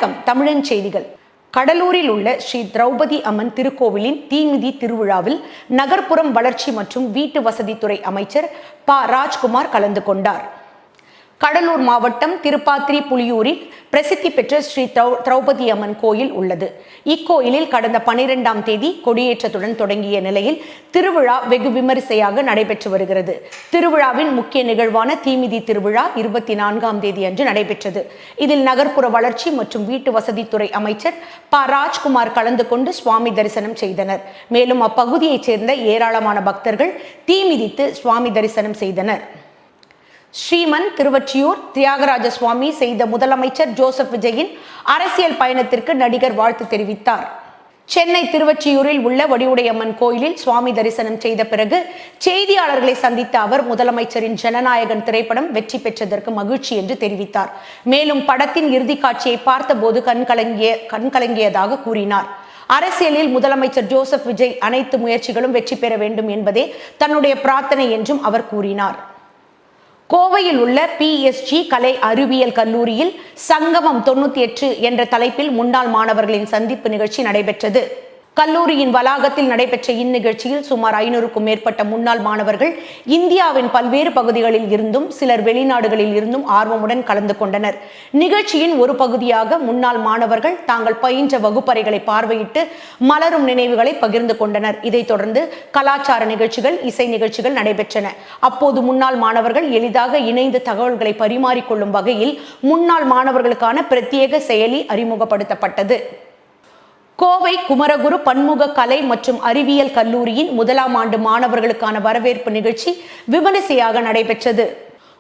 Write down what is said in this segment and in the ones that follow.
வணக்கம். தமிழன் செய்திகள். கடலூரில் உள்ள ஸ்ரீ திரௌபதி அம்மன் திருக்கோவிலின் தீமிதி திருவிழாவில் நகர்ப்புறம் வளர்ச்சி மற்றும் வீட்டு வசதித்துறை அமைச்சர் ப. ராஜ்குமார் கலந்து கொண்டார். கடலூர் மாவட்டம் திருப்பாத்திரி புலியூரில் பிரசித்தி பெற்ற ஸ்ரீ திரௌபதி அம்மன் கோயில் உள்ளது. இக்கோயிலில் கடந்த 12ஆம் தேதி கொடியேற்றத்துடன் தொடங்கிய நிலையில் திருவிழா வெகு விமரிசையாக நடைபெற்று வருகிறது. திருவிழாவின் முக்கிய நிகழ்வான தீமிதி திருவிழா 24ஆம் தேதி அன்று நடைபெற்றது. இதில் நகர்ப்புற வளர்ச்சி மற்றும் வீட்டு வசதித்துறை அமைச்சர் ப. ராஜ்குமார் கலந்து கொண்டு சுவாமி தரிசனம் செய்தனர். மேலும் அப்பகுதியைச் சேர்ந்த ஏராளமான பக்தர்கள் தீமிதித்து சுவாமி தரிசனம் செய்தனர். ஸ்ரீமன் திருவொற்றியூர் தியாகராஜ சுவாமி செய்த முதலமைச்சர் ஜோசப் விஜயின் அரசியல் பயணத்திற்கு நடிகர் வாழ்த்து தெரிவித்தார். சென்னை திருவொற்றியூரில் உள்ள வடிவுடையம்மன் கோயிலில் சுவாமி தரிசனம் செய்த பிறகு செய்தியாளர்களை சந்தித்த அவர் முதலமைச்சரின் ஜனநாயகன் திரைப்படம் வெற்றி பெற்றதற்கு மகிழ்ச்சி என்று தெரிவித்தார். மேலும் படத்தின் இறுதி காட்சியை பார்த்தபோது கண்கலங்கியதாக கூறினார். அரசியலில் முதலமைச்சர் ஜோசப் விஜய் அனைத்து முயற்சிகளும் வெற்றி பெற வேண்டும் என்பதே தன்னுடைய பிரார்த்தனை என்றும் அவர் கூறினார். கோவையில் உள்ள PSG கலை அறிவியல் கல்லூரியில் சங்கமம் 98 என்ற தலைப்பில் முன்னாள் மாணவர்களின் சந்திப்பு நிகழ்ச்சி நடைபெற்றது. கல்லூரியின் வளாகத்தில் நடைபெற்ற இந்நிகழ்ச்சியில் சுமார் 500க்கும் மேற்பட்ட முன்னாள் மாணவர்கள் இந்தியாவின் பல்வேறு பகுதிகளில் இருந்தும் சிலர் வெளிநாடுகளில் இருந்தும் ஆர்வமுடன் கலந்து கொண்டனர். நிகழ்ச்சியின் ஒரு பகுதியாக முன்னாள் மாணவர்கள் தாங்கள் பயின்ற வகுப்பறைகளை பார்வையிட்டு மலரும் நினைவுகளை பகிர்ந்து கொண்டனர். இதைத் தொடர்ந்து கலாச்சார நிகழ்ச்சிகள், இசை நிகழ்ச்சிகள் நடைபெற்றன. அப்போது முன்னாள் மாணவர்கள் எளிதாக இணைந்து தகவல்களை பரிமாறிக்கொள்ளும் வகையில் முன்னாள் மாணவர்களுக்கான பிரத்யேக செயலி அறிமுகப்படுத்தப்பட்டது. கோவை குமரகுரு பன்முக கலை மற்றும் அறிவியல் கல்லூரியின் 1ஆம் ஆண்டு மாணவர்களுக்கான வரவேற்பு நிகழ்ச்சி விமரிசையாக நடைபெற்றது.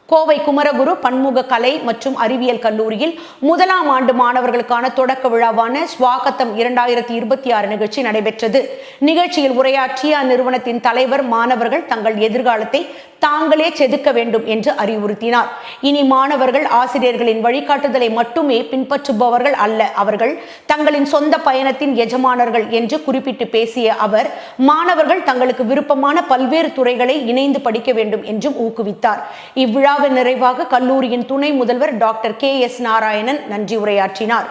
கோவை குமரகுரு பன்முக கலை மற்றும் அறிவியல் கல்லூரியில் 1ஆம் ஆண்டு மாணவர்களுக்கான தொடக்க விழாவான ஸ்வாகத்தம் 2026 நிகழ்ச்சி நடைபெற்றது. நிகழ்ச்சியில் உரையாற்றிய அந்நிறுவனத்தின் தலைவர் மாணவர்கள் தங்கள் எதிர்காலத்தை தாங்களே செதுக்க வேண்டும் என்று அறிவுறுத்தினார். இனி மாணவர்கள் ஆசிரியர்களின் வழிகாட்டுதலை மட்டுமே பின்பற்றுபவர்கள் அல்ல, அவர்கள் தங்களின் சொந்த பயணத்தின் எஜமானர்கள் என்று குறிப்பிட்டு பேசிய அவர் மாணவர்கள் தங்களுக்கு விருப்பமான பல்வேறு துறைகளை இணைந்து படிக்க வேண்டும் என்றும் ஊக்குவித்தார். இவ்விழாவின் நிறைவாக கல்லூரியின் துணை முதல்வர் டாக்டர் KS நாராயணன் நன்றி உரையாற்றினார்.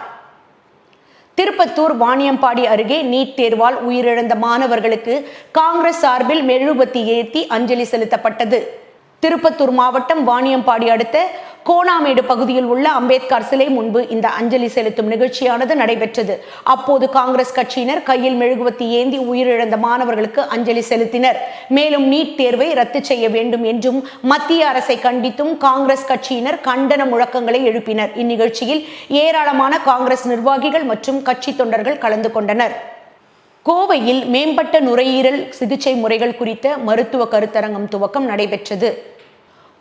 திருப்பத்தூர் வாணியம்பாடி அருகே நீட் தேர்வால் உயிரிழந்த மாணவர்களுக்கு காங்கிரஸ் சார்பில் மெழுகுபத்தி ஏற்றி அஞ்சலி செலுத்தப்பட்டது. திருப்பத்தூர் மாவட்டம் வாணியம்பாடி அடுத்த கோணாமேடு பகுதியில் உள்ள அம்பேத்கர் சிலை முன்பு இந்த அஞ்சலி செலுத்தும் நிகழ்ச்சியானது நடைபெற்றது. அப்போது காங்கிரஸ் கட்சியினர் கையில் மெழுகுவத்தி ஏந்தி உயிரிழந்த மாணவர்களுக்கு அஞ்சலி செலுத்தினர். மேலும் நீட் தேர்வை ரத்து செய்ய வேண்டும் என்றும் மத்திய அரசை கண்டித்தும் காங்கிரஸ் கட்சியினர் கண்டன முழக்கங்களை எழுப்பினர். இந்நிகழ்ச்சியில் ஏராளமான காங்கிரஸ் நிர்வாகிகள் மற்றும் கட்சி தொண்டர்கள் கலந்து கொண்டனர். கோவையில் மேம்பட்ட நுரையீரல் சிகிச்சை முறைகள் குறித்த மருத்துவ கருத்தரங்கம் துவக்கம் நடைபெற்றது.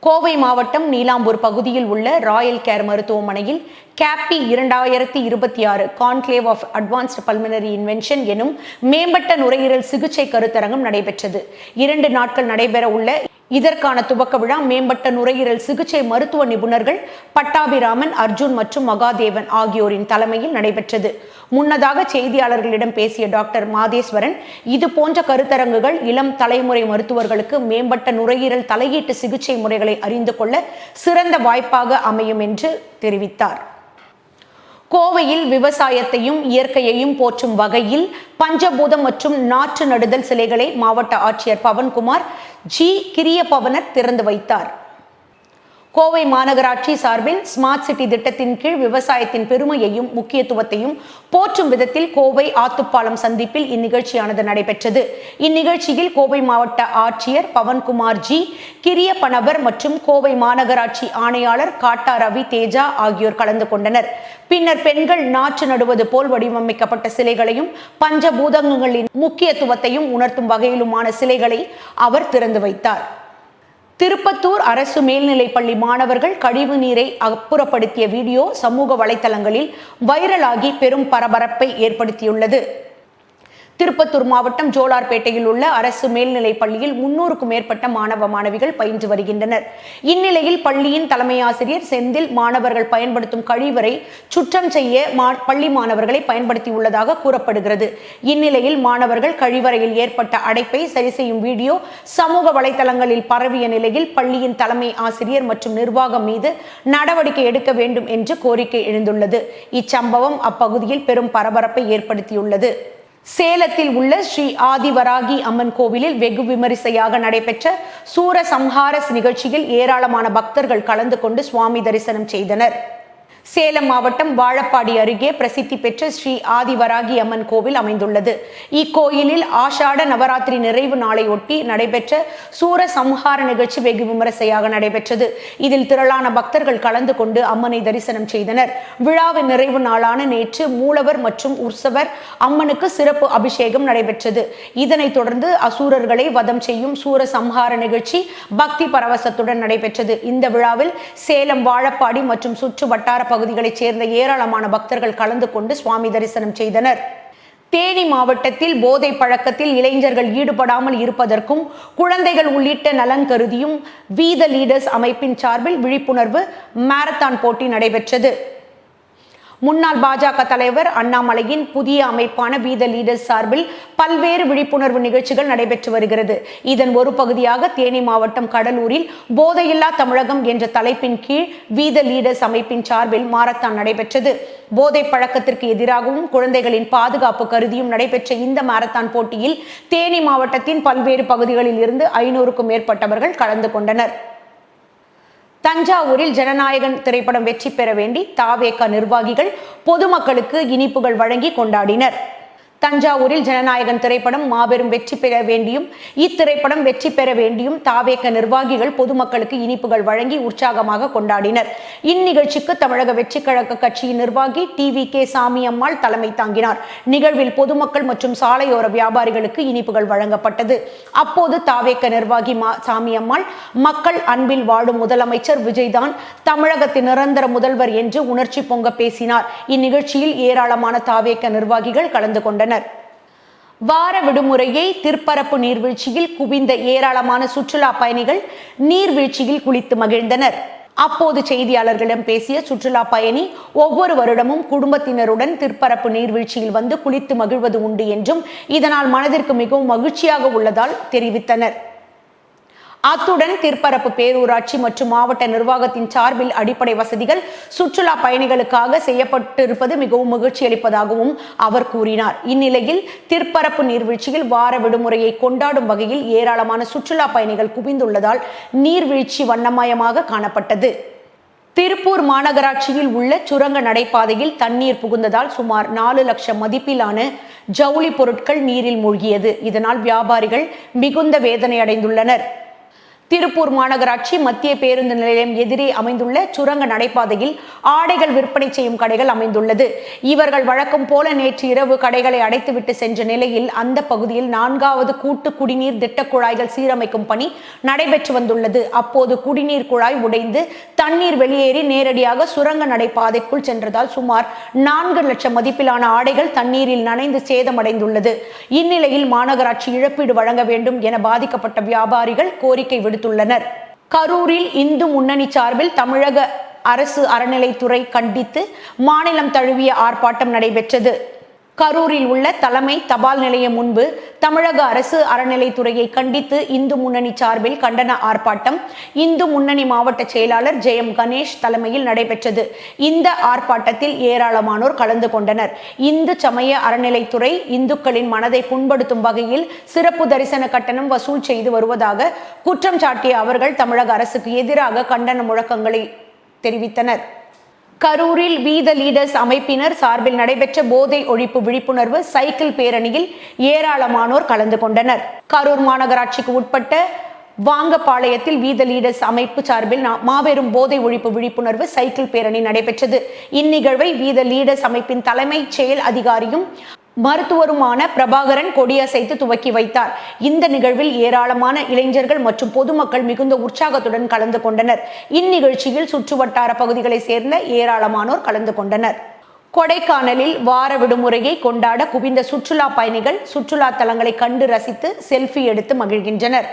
கோவை மாவட்டம் நீலாம்பூர் பகுதியில் உள்ள ராயல் கேர் மருத்துவமனையில் CAPI 2026 conclave of advanced pulmonary invention எனும் மேம்பட்ட நுரையீரல் சிகிச்சை கருத்தரங்கம் நடைபெற்றது. 2 நாட்கள் நடைபெற உள்ள இதற்கான துவக்க விழா மேம்பட்ட நுரையீரல் சிகிச்சை மருத்துவ நிபுணர்கள் பட்டாபிராமன், அர்ஜுன் மற்றும் மகாதேவன் ஆகியோரின் தலைமையில் நடைபெற்றது. முன்னதாக செய்தியாளர்களிடம் பேசிய டாக்டர் மாதேஸ்வரன், இது போன்ற கருத்தரங்குகள் இளம் தலைமுறை மருத்துவர்களுக்கு மேம்பட்ட நுரையீரல் தலையீட்டு சிகிச்சை முறைகளை அறிந்து கொள்ள சிறந்த வாய்ப்பாக அமையும் என்று தெரிவித்தார். கோவையில் விவசாயத்தையும் இயற்கையையும் போற்றும் வகையில் பஞ்சபூதம் மற்றும் நாற்று நடுதல் சிலைகளை மாவட்ட ஆட்சியர் பவன்குமார் கிரியபவனர் திறந்து வைத்தார். கோவை மாநகராட்சி சார்பில் ஸ்மார்ட் சிட்டி திட்டத்தின் கீழ் விவசாயத்தின் பெருமையையும் முக்கியத்துவத்தையும் போற்றும் விதத்தில் கோவை ஆத்துப்பாலம் சந்திப்பில் இந்நிகழ்ச்சியானது நடைபெற்றது. இந்நிகழ்ச்சியில் கோவை மாவட்ட ஆட்சியர் பவன்குமார் கிரியப்பனவர் மற்றும் கோவை மாநகராட்சி ஆணையாளர் காட்டா ரவி தேஜா ஆகியோர் கலந்து கொண்டனர். பின்னர் பெண்கள் நாற்று நடுவது போல் வடிவமைக்கப்பட்ட சிலைகளையும் பஞ்சபூதங்களின் முக்கியத்துவத்தையும் உணர்த்தும் வகையிலுமான சிலைகளை அவர் திறந்து வைத்தார். திருப்பத்தூர் அரசு மேல்நிலைப்பள்ளி மாணவர்கள் கழிவு நீரை அப்புறப்படுத்திய வீடியோ சமூக வலைதளங்களில் வைரலாகி பெரும் பரபரப்பை ஏற்படுத்தியுள்ளது. திருப்பத்தூர் மாவட்டம் ஜோலார்பேட்டையில் உள்ள அரசு மேல்நிலைப் பள்ளியில் 300க்கும் மேற்பட்ட மாணவ மாணவிகள் பயின்று வருகின்றனர். இந்நிலையில் பள்ளியின் தலைமை ஆசிரியர் செந்தில் மாணவர்கள் பயன்படுத்தும் கழிவறை சுத்தம் செய்ய பள்ளி மாணவர்களை பயன்படுத்தியுள்ளதாக கூறப்படுகிறது. இந்நிலையில் மாணவர்கள் கழிவறையில் ஏற்பட்ட அடைப்பை சரி செய்யும் வீடியோ சமூக வலைதளங்களில் பரவிய நிலையில் பள்ளியின் தலைமை ஆசிரியர் மற்றும் நிர்வாகம் மீது நடவடிக்கை எடுக்க வேண்டும் என்று கோரிக்கை எழுந்துள்ளது. இச்சம்பவம் அப்பகுதியில் பெரும் பரபரப்பை ஏற்படுத்தியுள்ளது. சேலத்தில் உள்ள ஸ்ரீ ஆதிவராகி அம்மன் கோவிலில் வெகு விமரிசையாக நடைபெற்ற சூரசம்ஹார நிகழ்ச்சியில் ஏராளமான பக்தர்கள் கலந்து கொண்டு சுவாமி தரிசனம் செய்தனர். சேலம் மாவட்டம் வாழப்பாடி அருகே பிரசித்தி பெற்ற ஸ்ரீ ஆதிவராகி அம்மன் கோவில் அமைந்துள்ளது. இக்கோயிலில் ஆஷாட நவராத்திரி நிறைவு நாளையொட்டி நடைபெற்ற சூரசம்ஹார நிகழ்ச்சி வெகு விமரிசையாக நடைபெற்றது. இதில் திரளான பக்தர்கள் கலந்து கொண்டு அம்மனை தரிசனம் செய்தனர். விழாவின் நிறைவு நாளான நேற்று மூலவர் மற்றும் உற்சவர் அம்மனுக்கு சிறப்பு அபிஷேகம் நடைபெற்றது. இதனைத் தொடர்ந்து அசூரர்களை வதம் செய்யும் சூரசம்ஹார நிகழ்ச்சி பக்தி பரவசத்துடன் நடைபெற்றது. இந்த விழாவில் சேலம் வாழப்பாடி மற்றும் சுற்று வட்டார பகுதிகளைச் சேர்ந்த ஏராளமான பக்தர்கள் கலந்து கொண்டு சுவாமி தரிசனம் செய்தனர். தேனி மாவட்டத்தில் போதை பழக்கத்தில் இளைஞர்கள் ஈடுபடாமல் இருப்பதற்கும் குழந்தைகள் உள்ளிட்ட நலன் கருதியும் வி த லீடர்ஸ் அமைப்பின் சார்பில் விழிப்புணர்வு மாரத்தான் போட்டி நடைபெற்றது. முன்னாள் பாஜக தலைவர் அண்ணாமலையின் புதிய அமைப்பான வி த லீடர்ஸ் சார்பில் பல்வேறு விழிப்புணர்வு நிகழ்ச்சிகள் நடைபெற்று வருகிறது. இதன் ஒரு பகுதியாக தேனி மாவட்டம் கடலூரில் போதையில்லா தமிழகம் என்ற தலைப்பின் கீழ் வி த லீடர்ஸ் அமைப்பின் சார்பில் மாரத்தான் நடைபெற்றது. போதை பழக்கத்திற்கு எதிராகவும் குழந்தைகளின் பாதுகாப்பு கருதியும் நடைபெற்ற இந்த மாரத்தான் போட்டியில் தேனி மாவட்டத்தின் பல்வேறு பகுதிகளில் இருந்து 500க்கும் மேற்பட்டவர்கள் கலந்து கொண்டனர். தஞ்சாவூரில் ஜனநாயகன் திரைப்படம் வெற்றி பெற வேண்டி தாவேக நிர்வாகிகள் பொதுமக்களுக்கு இனிப்புகள் வழங்கி கொண்டாடினர். தஞ்சாவூரில் ஜனநாயகன் திரைப்படம் மாபெரும் வெற்றி பெற வேண்டியும் இத்திரைப்படம் வெற்றி பெற வேண்டியும் தாவேக நிர்வாகிகள் பொதுமக்களுக்கு இனிப்புகள் வழங்கி உற்சாகமாக கொண்டாடினர். இந்நிகழ்ச்சிக்கு தமிழக வெற்றி கழக கட்சியின் நிர்வாகி TVK சாமியம்மாள் தலைமை தாங்கினார். நிகழ்வில் பொதுமக்கள் மற்றும் சாலையோர வியாபாரிகளுக்கு இனிப்புகள் வழங்கப்பட்டது. அப்போது தாவேக நிர்வாகி சாமியம்மாள் மக்கள் அன்பில் வாழும் முதலமைச்சர் விஜய்தான் தமிழகத்தின் நிரந்தர முதல்வர் என்று உணர்ச்சி பொங்க பேசினார். இந்நிகழ்ச்சியில் ஏராளமான தாவேக நிர்வாகிகள் கலந்து கொண்டனர். வார விடுமுறையை திருப்பரப்பு நீர்வீழ்ச்சியில் குவிந்த ஏராளமான சுற்றுலா பயணிகள் நீர்வீழ்ச்சியில் குளித்து மகிழ்ந்தனர். அப்போது செய்தியாளர்களிடம் பேசிய சுற்றுலா பயணி ஒவ்வொரு வருடமும் குடும்பத்தினருடன் திருப்பரப்பு நீர்வீழ்ச்சியில் வந்து குளித்து மகிழ்வது உண்டு என்றும் இதனால் மனதிற்கு மிகவும் மகிழ்ச்சியாக உள்ளதால் தெரிவித்தனர். அத்துடன் திருப்பரப்பு பேரூராட்சி மற்றும் மாவட்ட நிர்வாகத்தின் சார்பில் அடிப்படை வசதிகள் சுற்றுலா பயணிகளுக்காக செய்யப்பட்டிருப்பது மிகவும் மகிழ்ச்சி அளிப்பதாகவும் அவர் கூறினார். இந்நிலையில் திருப்பரப்பு நீர்வீழ்ச்சியில் வார விடுமுறையை கொண்டாடும் வகையில் ஏராளமான சுற்றுலா பயணிகள் குவிந்துள்ளதால் நீர்வீழ்ச்சி வண்ணமயமாக காணப்பட்டது. திருப்பூர் மாநகராட்சியில் உள்ள சுரங்க நடைபாதையில் தண்ணீர் புகுந்ததால் சுமார் 4 லட்சம் மதிப்பிலான ஜவுளி பொருட்கள் நீரில் மூழ்கியது. இதனால் வியாபாரிகள் மிகுந்த வேதனை அடைந்துள்ளனர். திருப்பூர் மாநகராட்சி மத்திய பேருந்து நிலையம் எதிரே அமைந்துள்ள சுரங்க நடைபாதையில் ஆடைகள் விற்பனை செய்யும் கடைகள் அமைந்துள்ளது. இவர்கள் வழக்கம் போல நேற்று இரவு கடைகளை அடைத்துவிட்டு சென்ற நிலையில் அந்த பகுதியில் 4வது கூட்டு குடிநீர் திட்ட குழாய்கள் சீரமைக்கும் பணி நடைபெற்று வந்துள்ளது. அப்போது குடிநீர் குழாய் உடைந்து தண்ணீர் வெளியேறி நேரடியாக சுரங்க நடைபாதைக்குள் சென்றதால் சுமார் 4 லட்சம் மதிப்பிலான ஆடைகள் தண்ணீரில் நனைந்து சேதமடைந்துள்ளது. இந்நிலையில் மாநகராட்சி இழப்பீடு வழங்க வேண்டும் என பாதிக்கப்பட்ட வியாபாரிகள் கோரிக்கை விடுத்துள்ளனர். கரூரில் இந்து முன்னணி சார்பில் தமிழக அரசு அறநிலைத்துறை கண்டித்து மாநிலம் தழுவிய ஆர்ப்பாட்டம் நடைபெற்றது. கரூரில் உள்ள தலைமை தபால் நிலையம் முன்பு தமிழக அரசு அறநிலைத்துறையை கண்டித்து இந்து முன்னணி சார்பில் கண்டன ஆர்ப்பாட்டம் இந்து முன்னணி மாவட்ட செயலாளர் ஜெயம் கணேஷ் தலைமையில் நடைபெற்றது. இந்த ஆர்ப்பாட்டத்தில் ஏராளமானோர் கலந்து கொண்டனர். இந்து சமய அறநிலைத்துறை இந்துக்களின் மனதை புண்படுத்தும் வகையில் சிறப்பு தரிசன கட்டணம் வசூல் செய்து வருவதாக குற்றம் சாட்டிய அவர்கள் தமிழக அரசுக்கு எதிராக கண்டன முழக்கங்களை தெரிவித்தனர். கரூரில் வி த லீடர்ஸ் அமைப்பினர் சார்பில் நடைபெற்ற போதை ஒழிப்பு விழிப்புணர்வு சைக்கிள் பேரணியில் ஏராளமானோர் கலந்து கொண்டனர். கரூர் மாநகராட்சிக்கு உட்பட்ட வாங்கப்பாளையத்தில் வி த லீடர்ஸ் அமைப்பு சார்பில் மாபெரும் போதை ஒழிப்பு விழிப்புணர்வு சைக்கிள் பேரணி நடைபெற்றது. இந்நிகழ்வை வி த லீடர்ஸ் அமைப்பின் தலைமை செயல் அதிகாரியும் மருத்துவருமான பிரபாகரன் கொடியசைத்து துவக்கி வைத்தார். இந்த நிகழ்வில் ஏராளமான இளைஞர்கள் மற்றும் பொதுமக்கள் மிகுந்த உற்சாகத்துடன் கலந்து கொண்டனர். இந்நிகழ்ச்சியில் சுற்றுவட்டார பகுதிகளை சேர்ந்த ஏராளமானோர் கலந்து கொண்டனர். கொடைக்கானலில் வார விடுமுறையை கொண்டாட குவிந்த சுற்றுலா பயணிகள் சுற்றுலா தலங்களை கண்டு ரசித்து செல்ஃபி எடுத்து மகிழ்கின்றனர்.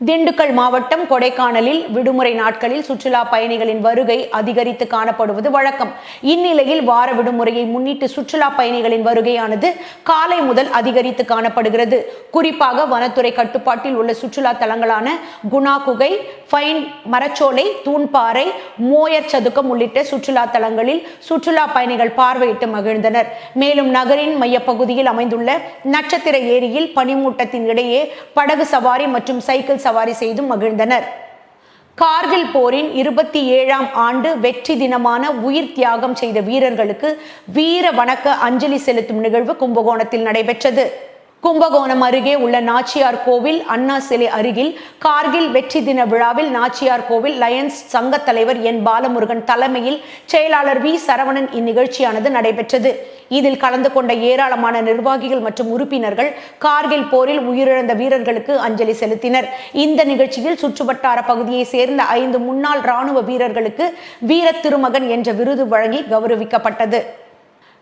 திண்டுக்கல் மாவட்டம் கொடைக்கானலில் விடுமுறை நாட்களில் சுற்றுலா பயணிகளின் வருகை அதிகரித்து காணப்படுவது வழக்கம். இந்நிலையில் வார விடுமுறையை முன்னிட்டு சுற்றுலா பயணிகளின் வருகையானது காலை முதல் அதிகரித்து காணப்படுகிறது. குறிப்பாக வனத்துறை கட்டுப்பாட்டில் உள்ள சுற்றுலா தலங்களான குணா குகை, ஃபைன் மரச்சோலை, தூண்பாறை, மோயர் சதுக்கம் உள்ளிட்ட சுற்றுலா தலங்களில் சுற்றுலா பயணிகள் பார்வையிட்டு மகிழ்ந்தனர். மேலும் நகரின் மையப்பகுதியில் அமைந்துள்ள நட்சத்திர ஏரியில் பனிமூட்டத்தின் இடையே படகு சவாரி மற்றும் சைக்கிள் சவாரி செய்து மகிழ்ந்தனர். கார்கில் போரின் 27ஆம் ஆண்டு வெற்றி தினமான உயிர் தியாகம் செய்த வீரர்களுக்கு வீர வணக்க அஞ்சலி செலுத்தும் நிகழ்வு கும்பகோணத்தில் நடைபெற்றது. கும்பகோணம் அருகே உள்ள நாச்சியார் கோவில் அண்ணா சிலை அருகில் கார்கில் வெற்றி தின விழாவில் நாச்சியார் கோவில் லயன்ஸ் சங்க தலைவர் என் பாலமுருகன் தலைமையில் செயலாளர் வி சரவணன் இந்நிகழ்ச்சியானது நடைபெற்றது. இதில் கலந்து கொண்ட ஏராளமான நிர்வாகிகள் மற்றும் உறுப்பினர்கள் கார்கில் போரில் உயிரிழந்த வீரர்களுக்கு அஞ்சலி செலுத்தினர். இந்த நிகழ்ச்சியில் சுற்றுவட்டார பகுதியை சேர்ந்த 5 முன்னாள் ராணுவ வீரர்களுக்கு வீர திருமகன் என்ற விருது வழங்கி கௌரவிக்கப்பட்டது.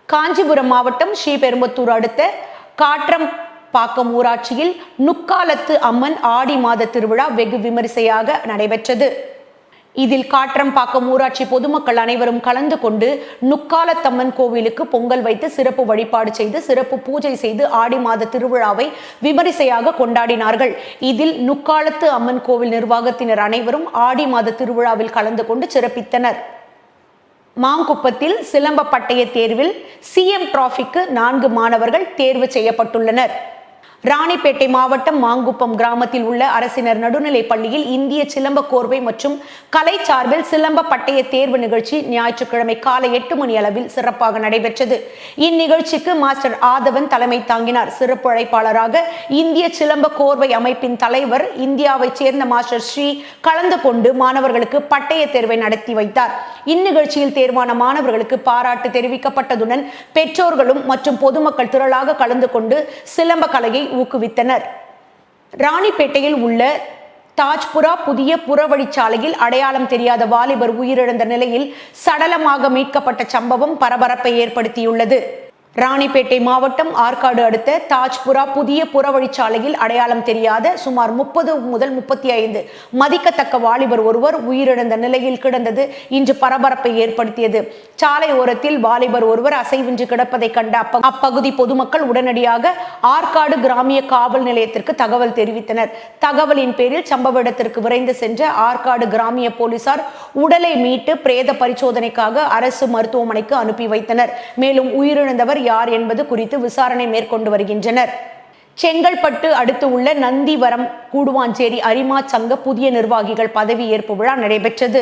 காஞ்சிபுரம் மாவட்டம் ஸ்ரீபெரும்புத்தூர் அடுத்த காட்ரம்பாக்கம் ஊராட்சியில் நுக்காலத்து அம்மன் ஆடி மாத திருவிழா வெகு விமரிசையாக நடைபெற்றது. இதில் காட்ரம்பாக்கம் ஊராட்சி பொதுமக்கள் அனைவரும் கலந்து கொண்டு நுக்காலத்தம்மன் கோவிலுக்கு பொங்கல் வைத்து சிறப்பு வழிபாடு செய்து சிறப்பு பூஜை செய்து ஆடி மாத திருவிழாவை விமரிசையாக கொண்டாடினார்கள். இதில் நுக்காலத்து அம்மன் கோவில் நிர்வாகத்தினர் அனைவரும் ஆடி மாத திருவிழாவில் கலந்து கொண்டு சிறப்பித்தனர். மாங்குப்பத்தில் சிலம்ப பட்டய தேர்வில் சிஎம் டிராபிக்கு 4 மாணவர்கள் தேர்வு செய்யப்பட்டுள்ளனர். ராணிப்பேட்டை மாவட்டம் மாங்குப்பம் கிராமத்தில் உள்ள அரசினர் நடுநிலை பள்ளியில் இந்திய சிலம்ப கோர்வை மற்றும் கலை சார்பில் சிலம்ப பட்டய தேர்வு நிகழ்ச்சி ஞாயிற்றுக்கிழமை காலை 8 மணி அளவில் சிறப்பாக நடைபெற்றது. இந்நிகழ்ச்சிக்கு மாஸ்டர் ஆதவன் தலைமை தாங்கினார். சிறப்பு அழைப்பாளராக இந்திய சிலம்ப கோர்வை அமைப்பின் தலைவர் இந்தியாவைச் சேர்ந்த மாஸ்டர் ஸ்ரீ கலந்து கொண்டு மாணவர்களுக்கு பட்டய தேர்வை நடத்தி வைத்தார். இந்நிகழ்ச்சியில் தேர்வான மாணவர்களுக்கு பாராட்டு தெரிவிக்கப்பட்டதுடன் பெற்றோர்களும் மற்றும் பொதுமக்கள் திரளாக கலந்து கொண்டு சிலம்ப கலையை ஊக்குவித்தனர். ராணிப்பேட்டையில் உள்ள தாஜ்புரா புதிய புறவழிச்சாலையில் அடையாளம் தெரியாத வாலிபர் உயிரிழந்த நிலையில் சடலமாக மீட்கப்பட்ட சம்பவம் பரபரப்பை ஏற்படுத்தியுள்ளது. ராணிப்பேட்டை மாவட்டம் ஆற்காடு அடுத்த தாஜ்புரா புதிய புறவழிச்சாலையில் அடையாளம் தெரியாத சுமார் 30 முதல் 35 மதிக்கத்தக்க வாலிபர் ஒருவர் உயிரிழந்த நிலையில் கிடந்தது இன்று பரபரப்பை ஏற்படுத்தியது. சாலை ஓரத்தில் வாலிபர் ஒருவர் அசைவின்றி கிடப்பதை கண்ட அப்பகுதி பொதுமக்கள் உடனடியாக ஆற்காடு கிராமிய காவல் நிலையத்திற்கு தகவல் தெரிவித்தனர். தகவலின் பேரில் சம்பவ இடத்திற்கு விரைந்து சென்ற ஆற்காடு கிராமிய போலீசார் உடலை மீட்டு பிரேத பரிசோதனைக்காக அரசு மருத்துவமனைக்கு அனுப்பி வைத்தனர். மேலும் உயிரிழந்தவர் யார் என்பது குறித்து விசாரணை மேற்கொண்டு வருகின்றனர். செங்கல்பட்டு அடுத்து உள்ள நந்திவரம் கூடுவாஞ்சேரி அரிமா சங்க புதிய நிர்வாகிகள் பதவி ஏற்பு விழா நடைபெற்றது.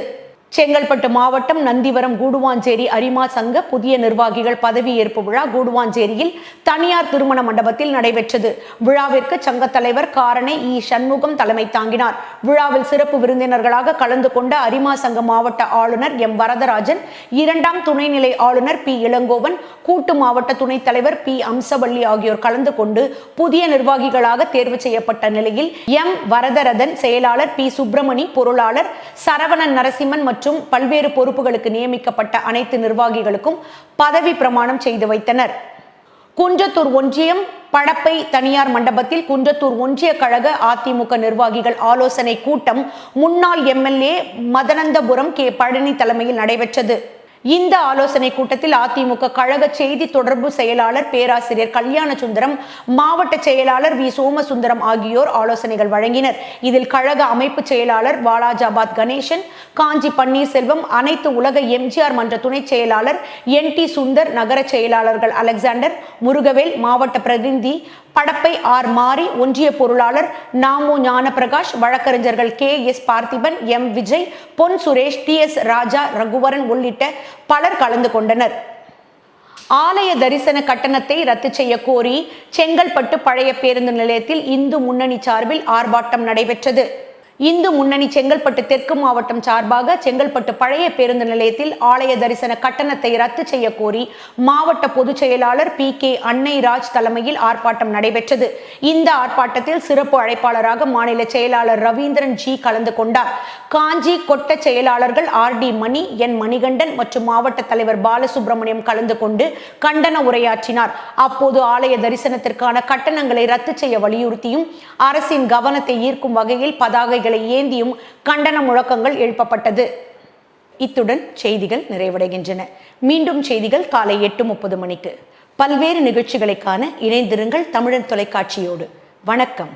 செங்கல்பட்டு மாவட்டம் நந்திவரம் கூடுவாஞ்சேரி அரிமா சங்க புதிய நிர்வாகிகள் பதவி ஏற்பு விழா கூடுவாஞ்சேரியில் தனியார் திருமண மண்டபத்தில் நடைபெற்றது. விழாவிற்கு சங்க தலைவர் காரணை இ சண்முகம் தலைமை தாங்கினார். விழாவில் சிறப்பு விருந்தினர்களாக கலந்து கொண்ட அரிமா சங்க மாவட்ட ஆளுநர் எம் வரதராஜன், 2ஆம் துணைநிலை ஆளுநர் பி இளங்கோவன், கூட்டு மாவட்ட துணைத் தலைவர் பி அம்சவள்ளி ஆகியோர் கலந்து கொண்டு புதிய நிர்வாகிகளாக தேர்வு செய்யப்பட்ட நிலையில் எம் வரதரதன் செயலாளர், பி சுப்பிரமணி பொருளாளர், சரவணன் நரசிம்மன் மற்றும் பல்வேறு பொறுப்புகளுக்கு நியமிக்கப்பட்ட அனைத்து நிர்வாகிகளுக்கும் பதவி பிரமாணம் செய்து வைத்தனர். குன்றத்தூர் ஒன்றியம் படப்பை தனியார் மண்டபத்தில் குன்றத்தூர் ஒன்றிய கழக அதிமுக நிர்வாகிகள் ஆலோசனை கூட்டம் முன்னாள் எம்எல்ஏ மதனந்தபுரம் கே பழனி தலைமையில் நடைபெற்றது. இந்த ஆலோசனை கூட்டத்தில் அதிமுக கழக செய்தி தொடர்பு செயலாளர் பேராசிரியர் கல்யாண சுந்தரம், மாவட்ட செயலாளர் வி சோமசுந்தரம் ஆகியோர் ஆலோசனைகள் வழங்கினர். இதில் கழக அமைப்பு செயலாளர் வாலாஜாபாத் கணேசன், காஞ்சி பன்னீர்செல்வம், அனைத்து உலக எம்ஜிஆர் மன்ற துணை செயலாளர் NT சுந்தர், நகர செயலாளர்கள் அலெக்சாண்டர், முருகவேல், மாவட்ட பிரதிநிதி படப்பை ஆர் மாரி, ஒன்றிய பொருளாளர் நாமு ஞானபிரகாஷ், வழக்கறிஞர்கள் KS பார்த்திபன், M விஜய், பொன் சுரேஷ், TS ராஜா, ரகுவரன் உள்ளிட்ட பலர் கலந்து கொண்டனர். ஆலய தரிசன கட்டணத்தை ரத்து செய்ய கோரி செங்கல்பட்டு பழைய பேருந்து நிலையத்தில் இந்து முன்னணி சார்பில் ஆர்ப்பாட்டம் நடைபெற்றது. இந்து முன்னணி செங்கல்பட்டு தெற்கு மாவட்டம் சார்பாக செங்கல்பட்டு பழைய பேருந்து நிலையத்தில் ஆலய தரிசன கட்டணத்தை ரத்து செய்ய கோரி மாவட்ட பொதுச் செயலாளர் PK அன்னைராஜ் தலைமையில் ஆர்ப்பாட்டம் நடைபெற்றது. இந்த ஆர்ப்பாட்டத்தில் சிறப்பு அழைப்பாளராக மாநில செயலாளர் ரவீந்திரன் G கலந்து கொண்டார். காஞ்சி கொட்ட செயலாளர்கள் RD மணி, N மணிகண்டன் மற்றும் மாவட்ட தலைவர் பாலசுப்ரமணியம் கலந்து கொண்டு கண்டன உரையாற்றினார். அப்போது ஆலய தரிசனத்திற்கான கட்டணங்களை ரத்து செய்ய வலியுறுத்தியும் அரசின் கவனத்தை ஈர்க்கும் வகையில் பதாகைகளை ஏந்தியும் கண்டன முழக்கங்கள் எழுப்பப்பட்டது. இத்துடன் செய்திகள் நிறைவடைகின்றன. மீண்டும் செய்திகள் காலை 8:30 மணிக்கு. பல்வேறு நிகழ்ச்சிகளை காண இணைந்திருங்கள் தமிழன் தொலைக்காட்சியோடு. வணக்கம்.